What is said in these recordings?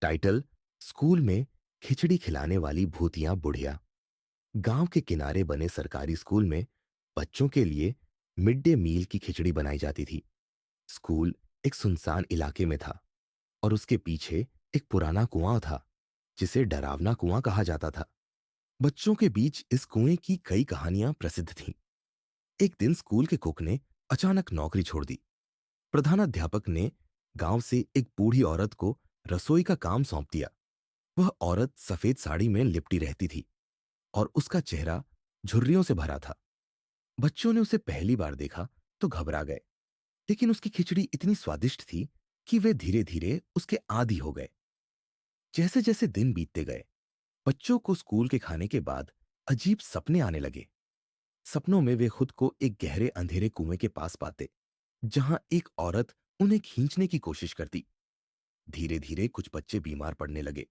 Title: school में खिचड़ी खिलाने वाली भूतिया बुढ़िया। गांव के किनारे बने सरकारी स्कूल में बच्चों के लिए मिड डे मील की खिचड़ी बनाई जाती थी। स्कूल एक सुनसान इलाके में था और उसके पीछे एक पुराना कुआं था जिसे डरावना कुआं कहा जाता था। बच्चों के बीच इस कुएं की कई कहानियां प्रसिद्ध थीं। एक दिन स्कूल के कुक ने अचानक नौकरी छोड़ दी। प्रधानाध्यापक ने गांव से एक बूढ़ी औरत को रसोई का काम सौंप दिया। वह औरत सफेद साड़ी में लिपटी रहती थी और उसका चेहरा झुर्रियों से भरा था। बच्चों ने उसे पहली बार देखा तो घबरा गए, लेकिन उसकी खिचड़ी इतनी स्वादिष्ट थी कि वे धीरे धीरे उसके आदी हो गए। जैसे जैसे दिन बीतते गए, बच्चों को स्कूल के खाने के बाद अजीब सपने आने लगे। सपनों में वे खुद को एक गहरे अंधेरे कुएं के पास पाते, जहां एक औरत उन्हें खींचने की कोशिश करती। धीरे धीरे कुछ बच्चे बीमार पड़ने लगे।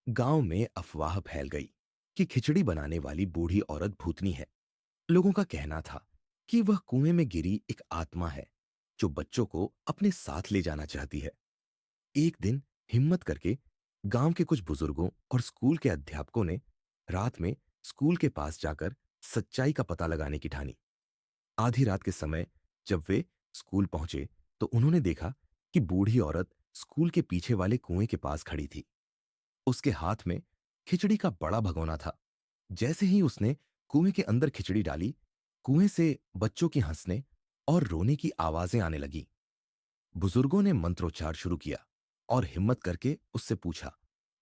गांव में अफवाह फैल गई कि खिचड़ी बनाने वाली बूढ़ी औरत भूतनी है। लोगों का कहना था कि वह कुएं में गिरी एक आत्मा है जो बच्चों को अपने साथ ले जाना चाहती है। एक दिन हिम्मत करके गांव के कुछ बुजुर्गों और स्कूल के अध्यापकों ने रात में स्कूल के पास जाकर सच्चाई का पता लगाने की ठानी। आधी रात के समय जब वे स्कूल पहुंचे तो उन्होंने देखा कि बूढ़ी औरत स्कूल के पीछे वाले कुएं के पास खड़ी थी। उसके हाथ में खिचड़ी का बड़ा भगोना था। जैसे ही उसने कुएं के अंदर खिचड़ी डाली, कुएं से बच्चों की हंसने और रोने की आवाजें आने लगी। बुजुर्गों ने मंत्रोच्चार शुरू किया और हिम्मत करके उससे पूछा,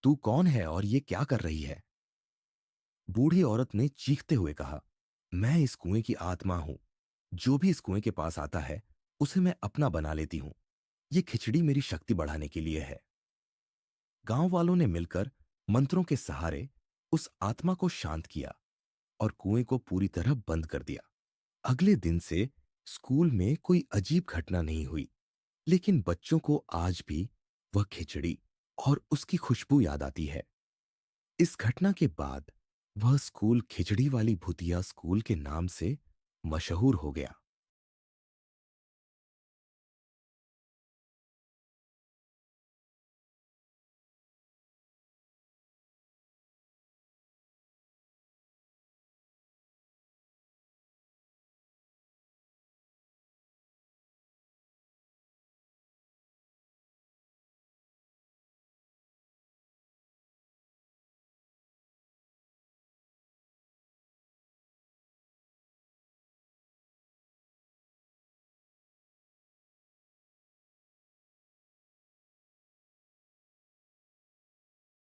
तू कौन है और ये क्या कर रही है? बूढ़ी औरत ने चीखते हुए कहा, मैं इस कुएं की आत्मा हूं। जो भी इस कुएं के पास आता है उसे मैं अपना बना लेती हूं। ये खिचड़ी मेरी शक्ति बढ़ाने के लिए है। गांव वालों ने मिलकर मंत्रों के सहारे उस आत्मा को शांत किया और कुएं को पूरी तरह बंद कर दिया। अगले दिन से स्कूल में कोई अजीब घटना नहीं हुई, लेकिन बच्चों को आज भी वह खिचड़ी और उसकी खुशबू याद आती है। इस घटना के बाद वह स्कूल खिचड़ी वाली भुतिया स्कूल के नाम से मशहूर हो गया।